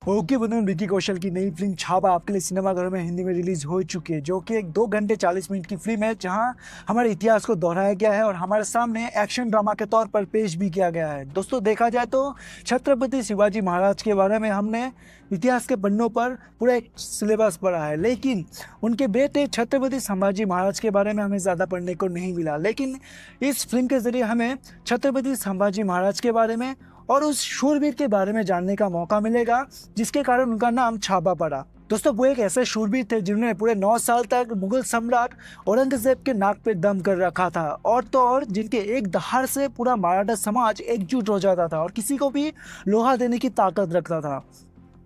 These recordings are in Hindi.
ओके बंधु, विकी कौशल की नई फिल्म छावा आपके लिए सिनेमाघरों में हिंदी में रिलीज हो चुकी है, जो कि एक 2 घंटे 40 मिनट की फिल्म है, जहां हमारे इतिहास को दोहराया गया है और हमारे सामने एक्शन ड्रामा के तौर पर पेश भी किया गया है। दोस्तों, देखा जाए तो छत्रपति शिवाजी महाराज के बारे में हमने इतिहास के पन्नों पर पूरा एक सिलेबस पढ़ा है, लेकिन उनके बेटे छत्रपति संभाजी महाराज के बारे में हमें ज़्यादा पढ़ने को नहीं मिला। लेकिन इस फिल्म के ज़रिए हमें छत्रपति संभाजी महाराज के बारे में और उस शूरवीर के बारे में जानने का मौका मिलेगा, जिसके कारण उनका नाम छावा पड़ा। दोस्तों, वो एक ऐसे शूरवीर थे जिन्होंने पूरे 9 साल तक मुगल सम्राट औरंगजेब के नाक पे दम कर रखा था, और तो और जिनके एक दहाड़ से पूरा मराठा समाज एकजुट हो जाता था और किसी को भी लोहा देने की ताकत रखता था।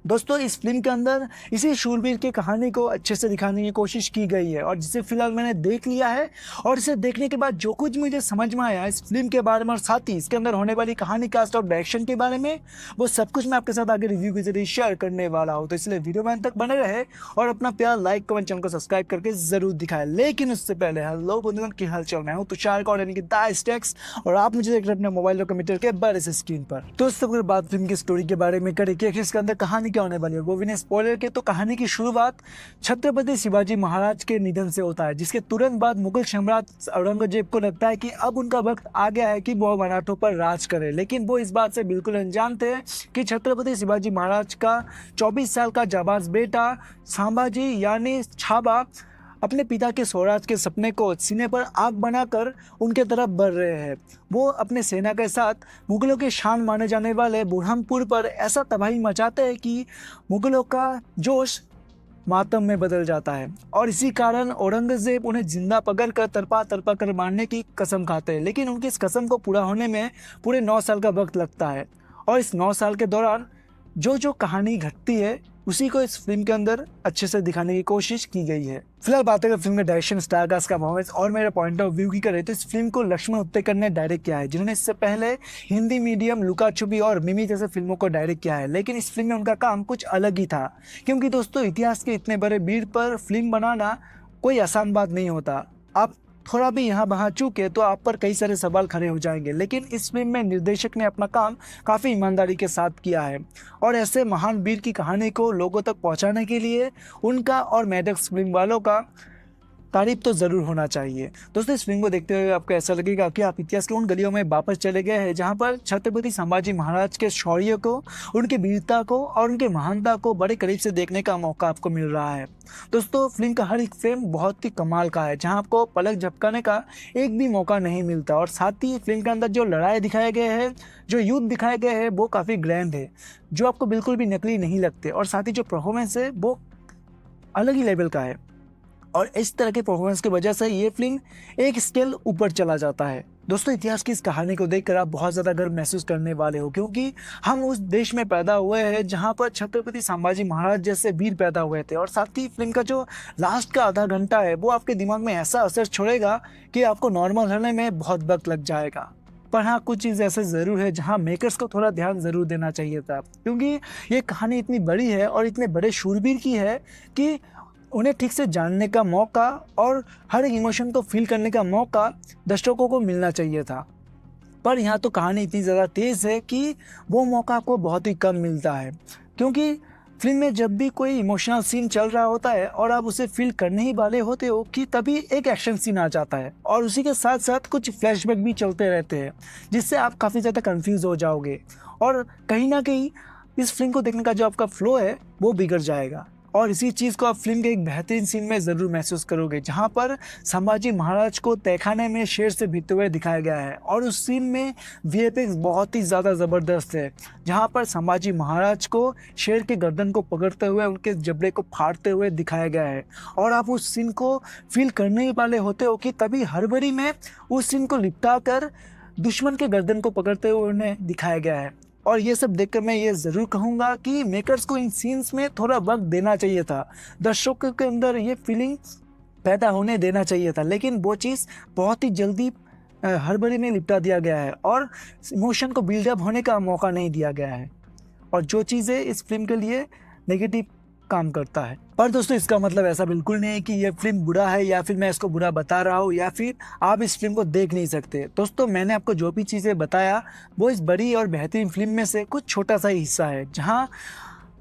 दोस्तों, इस फिल्म के अंदर इसी शूरवीर की कहानी को अच्छे से दिखाने की कोशिश की गई है, और जिसे फिलहाल मैंने देख लिया है। और इसे देखने के बाद जो कुछ मुझे समझ में आया इस फिल्म के बारे में, और साथ ही इसके अंदर होने वाली कहानी, कास्ट और डायरेक्शन के बारे में, वो सब कुछ मैं आपके साथ आगे रिव्यू के जरिए शेयर करने वाला हूँ। तो इसलिए वीडियो में अंत तक बने रहे और अपना प्यार, लाइक, कमेंट, चैनल को सब्सक्राइब करके जरूर दिखाएं। लेकिन उससे पहले हेलो बंधुगण, की हालचाल? मैं हूँ तुषार कौर, यानी कि द स्टेक्स, और आप मुझे देख रहे हैं अपने मोबाइल और कंप्यूटर के बड़े से स्क्रीन पर। दोस्तों, अगर बात फिल्म की स्टोरी के बारे में करें कि इसके अंदर कहानी क्या होने वाली है, वो स्पॉइलर के, तो कहानी की शुरुआत छत्रपति शिवाजी महाराज के निधन से होता है, जिसके तुरंत बाद मुगल सम्राट औरंगजेब को लगता है कि अब उनका वक्त आ गया है कि वो मराठों पर राज करे। लेकिन वो इस बात से बिल्कुल अनजान थे कि छत्रपति शिवाजी महाराज का 24 साल का जाबाज बेटा संभाजी यानी छावा अपने पिता के स्वराज के सपने को सीने पर आग बनाकर उनके तरफ बढ़ रहे हैं। वो अपने सेना के साथ मुगलों के शान माने जाने वाले बुरहानपुर पर ऐसा तबाही मचाते हैं कि मुगलों का जोश मातम में बदल जाता है, और इसी कारण औरंगजेब उन्हें जिंदा पकड़कर तरपा तरपा कर मारने की कसम खाते हैं। लेकिन उनकी इस कसम को पूरा होने में पूरे 9 साल का वक्त लगता है, और इस 9 साल के दौरान जो कहानी घटती है उसी को इस फिल्म के अंदर अच्छे से दिखाने की कोशिश की गई है। फिलहाल बात अगर फिल्म का डायरेक्शन, स्टारकास्ट का परफॉर्मेंस और मेरे पॉइंट ऑफ व्यू की करें, तो इस फिल्म को लक्ष्मण उत्तेकर ने डायरेक्ट किया है, जिन्होंने इससे पहले हिंदी मीडियम, लुका छुपी और मिमी जैसे फिल्मों को डायरेक्ट किया है। लेकिन इस फिल्म में उनका काम कुछ अलग ही था, क्योंकि दोस्तों, इतिहास के इतने बड़े वीर पर फिल्म बनाना कोई आसान बात नहीं होता। आप थोड़ा भी यहाँ वहाँ चूके तो आप पर कई सारे सवाल खड़े हो जाएंगे। लेकिन इस फिल्म में निर्देशक ने अपना काम काफ़ी ईमानदारी के साथ किया है, और ऐसे महान वीर की कहानी को लोगों तक पहुँचाने के लिए उनका और मैडक्स फिल्म वालों का तारीफ तो ज़रूर होना चाहिए। दोस्तों, इस फिल्म को देखते हुए आपको ऐसा लगेगा कि आप इतिहास के उन गलियों में वापस चले गए हैं, जहां पर छत्रपति संभाजी महाराज के शौर्य को, उनकी वीरता को और उनके महानता को बड़े करीब से देखने का मौका आपको मिल रहा है। दोस्तों, फिल्म का हर एक फ्रेम बहुत ही कमाल का है, जहां आपको पलक झपकाने का एक भी मौका नहीं मिलता, और साथ ही फिल्म के अंदर जो लड़ाई दिखाए गए हैं, जो युद्ध दिखाए गए हैं, वो काफ़ी ग्रैंड है, जो आपको बिल्कुल भी नकली नहीं लगते, और साथ ही जो परफॉर्मेंस है वो अलग ही लेवल का है। और इस तरह के परफॉर्मेंस की वजह से ये फिल्म एक स्केल ऊपर चला जाता है। दोस्तों, इतिहास की इस कहानी को देखकर आप बहुत ज़्यादा गर्व महसूस करने वाले हो, क्योंकि हम उस देश में पैदा हुए हैं जहां पर छत्रपति संभाजी महाराज जैसे वीर पैदा हुए थे। और साथ ही फिल्म का जो लास्ट का आधा घंटा है वो आपके दिमाग में ऐसा असर छोड़ेगा कि आपको नॉर्मल होने में बहुत वक्त लग जाएगा। पर हाँ, कुछ चीज़ ऐसे ज़रूर है जहाँ मेकर्स को थोड़ा ध्यान ज़रूर देना चाहिए था, क्योंकि ये कहानी इतनी बड़ी है और इतने बड़े शूरवीर की है कि उन्हें ठीक से जानने का मौका और हर एक इमोशन को फील करने का मौका दर्शकों को मिलना चाहिए था। पर यहाँ तो कहानी इतनी ज़्यादा तेज़ है कि वो मौका आपको बहुत ही कम मिलता है, क्योंकि फिल्म में जब भी कोई इमोशनल सीन चल रहा होता है और आप उसे फील करने ही वाले होते हो कि तभी एक एक्शन सीन आ जाता है, और उसी के साथ साथ कुछ फ्लैशबैक भी चलते रहते हैं, जिससे आप काफ़ी ज़्यादा कंफ्यूज हो जाओगे, और कहीं ना कहीं इस फिल्म को देखने का जो आपका फ्लो है वो बिगड़ जाएगा। और इसी चीज़ को आप फिल्म के एक बेहतरीन सीन में ज़रूर महसूस करोगे, जहां पर संभाजी महाराज को तहखाने में शेर से भिड़ते हुए दिखाया गया है, और उस सीन में वीएफएक्स बहुत ही ज़्यादा ज़बरदस्त है, जहां पर संभाजी महाराज को शेर के गर्दन को पकड़ते हुए उनके जबड़े को फाड़ते हुए दिखाया गया है, और आप उस सीन को फील करने ही वाले होते हो कि तभी हड़बड़ी में उस सीन को लिपटा कर दुश्मन के गर्दन को पकड़ते हुए उन्हें दिखाया गया है। और ये सब देखकर मैं ये ज़रूर कहूँगा कि मेकर्स को इन सीन्स में थोड़ा वक्त देना चाहिए था, दर्शकों के अंदर ये फीलिंग पैदा होने देना चाहिए था, लेकिन वो चीज़ बहुत ही जल्दी हड़बड़ी में लिपटा दिया गया है, और इमोशन को बिल्डअप होने का मौका नहीं दिया गया है, और जो चीज़ें इस फिल्म के लिए नेगेटिव काम करता है। पर दोस्तों, इसका मतलब ऐसा बिल्कुल नहीं है कि ये फिल्म बुरा है, या फिर मैं इसको बुरा बता रहा हूँ, या फिर आप इस फिल्म को देख नहीं सकते। दोस्तों, मैंने आपको जो भी चीज़ें बताया वो इस बड़ी और बेहतरीन फिल्म में से कुछ छोटा सा ही हिस्सा है, जहाँ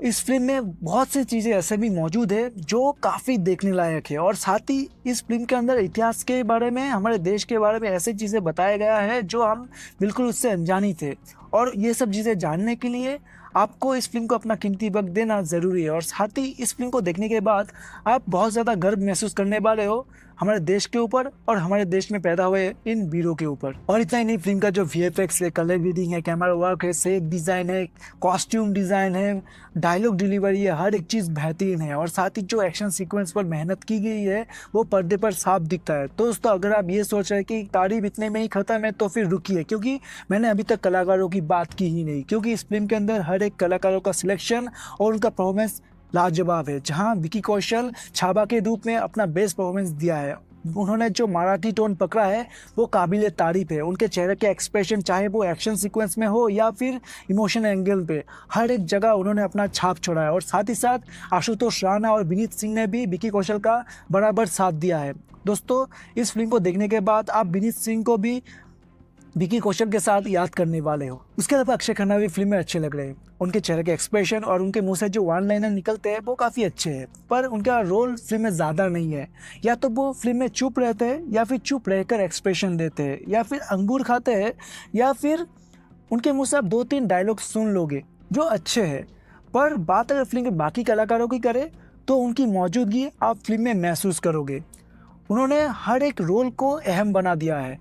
इस फिल्म में बहुत सी चीज़ें ऐसे भी मौजूद है जो काफ़ी देखने लायक है, और साथ ही इस फिल्म के अंदर इतिहास के बारे में, हमारे देश के बारे में ऐसी चीज़ें बताया गया है जो हम बिल्कुल उससे अनजानी थे। और ये सब चीज़ें जानने के लिए आपको इस फिल्म को अपना कीमती वक्त देना ज़रूरी है, और साथ ही इस फिल्म को देखने के बाद आप बहुत ज़्यादा गर्व महसूस करने वाले हो हमारे देश के ऊपर और हमारे देश में पैदा हुए इन वीरों के ऊपर। और इतना ही नहीं, फिल्म का जो VFX है, कलर ग्रेडिंग है, कैमरा वर्क है, सेट डिज़ाइन है, कॉस्ट्यूम डिज़ाइन है, डायलॉग डिलीवरी है, हर एक चीज़ बेहतरीन है। और साथ ही जो एक्शन सीक्वेंस पर मेहनत की गई है वो पर्दे पर साफ दिखता है। तो दोस्तों, अगर आप ये सोच रहे हैं कि तारीफ इतने में ही ख़त्म है तो फिर रुकिए, क्योंकि मैंने अभी तक कलाकारों की बात की ही नहीं, क्योंकि इस फिल्म के अंदर हर एक कलाकारों का सिलेक्शन और उनका परफॉर्मेंस लाजवाब है। जहां विकी कौशल छाबा के रूप में अपना बेस्ट परफॉर्मेंस दिया है, उन्होंने जो मराठी टोन पकड़ा है वो काबिल तारीफ है। उनके चेहरे के एक्सप्रेशन, चाहे वो एक्शन सीक्वेंस में हो या फिर इमोशन एंगल पे, हर एक जगह उन्होंने अपना छाप छोड़ा है। और साथ ही साथ आशुतोष राणा और विनीत सिंह ने भी विकी कौशल का बराबर साथ दिया है। दोस्तों, इस फिल्म को देखने के बाद आप विनीत सिंह को भी विकी कौशल के साथ याद करने वाले हो। उसके अलावा अक्षय खन्ना भी फिल्म में अच्छे लग रहे हैं। उनके चेहरे के एक्सप्रेशन और उनके मुंह से जो वन लाइनर निकलते हैं वो काफ़ी अच्छे हैं, पर उनका रोल फिल्म में ज़्यादा नहीं है। या तो वो फिल्म में चुप रहते हैं, या फिर चुप रहकर एक्सप्रेशन देते हैं, या फिर अंगूर खाते हैं, या फिर उनके मुंह से आप 2-3 डायलॉग सुन लोगे जो अच्छे हैं। पर बात अगर फिल्म के बाकी कलाकारों की करें तो उनकी मौजूदगी आप फिल्म में महसूस करोगे। उन्होंने हर एक रोल को अहम बना दिया है,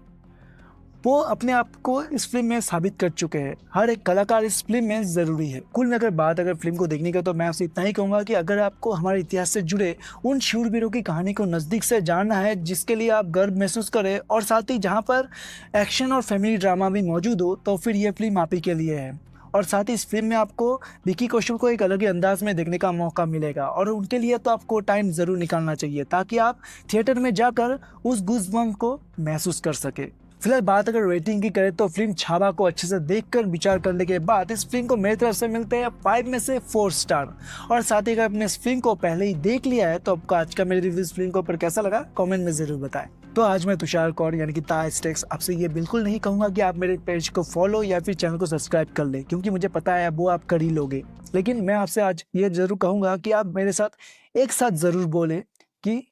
वो अपने आप को इस फिल्म में साबित कर चुके हैं। हर एक कलाकार इस फिल्म में ज़रूरी है। कुल में अगर फिल्म को देखने का, तो मैं आपसे इतना ही कहूँगा कि अगर आपको हमारे इतिहास से जुड़े उन शूरवीरों की कहानी को नज़दीक से जानना है जिसके लिए आप गर्व महसूस करें, और साथ ही जहाँ पर एक्शन और फैमिली ड्रामा भी मौजूद हो, तो फिर ये फिल्म आप ही के लिए है। और साथ ही इस फिल्म में आपको विकी कौशल को एक अलग ही अंदाज में देखने का मौका मिलेगा, और उनके लिए तो आपको टाइम ज़रूर निकालना चाहिए ताकि आप थिएटर में जाकर उस गूज़बम्प को महसूस कर सके। फिलहाल बात अगर रेटिंग की करें तो फिल्म छावा को अच्छे से देखकर विचार करने के बाद इस फिल्म को मेरी तरफ से मिलते हैं 5 में से 4 स्टार। और साथ ही अगर आपने इस फिल्म को पहले ही देख लिया है तो आपको आज का मेरे रिव्यू इस फिल्म के ऊपर कैसा लगा कमेंट में ज़रूर बताएं। तो आज मैं तुषार कौर यानी कि ताज टेक्स आपसे ये बिल्कुल नहीं कहूँगा कि आप मेरे पेज को फॉलो या फिर चैनल को सब्सक्राइब कर लें, क्योंकि मुझे पता है वो आप कर ही लोगे। लेकिन मैं आपसे आज ये ज़रूर कहूँगा कि आप मेरे साथ एक साथ ज़रूर बोलें कि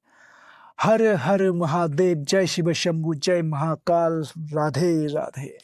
हर हर महादेव, जय शिव शंभु, जय महाकाल, राधे राधे।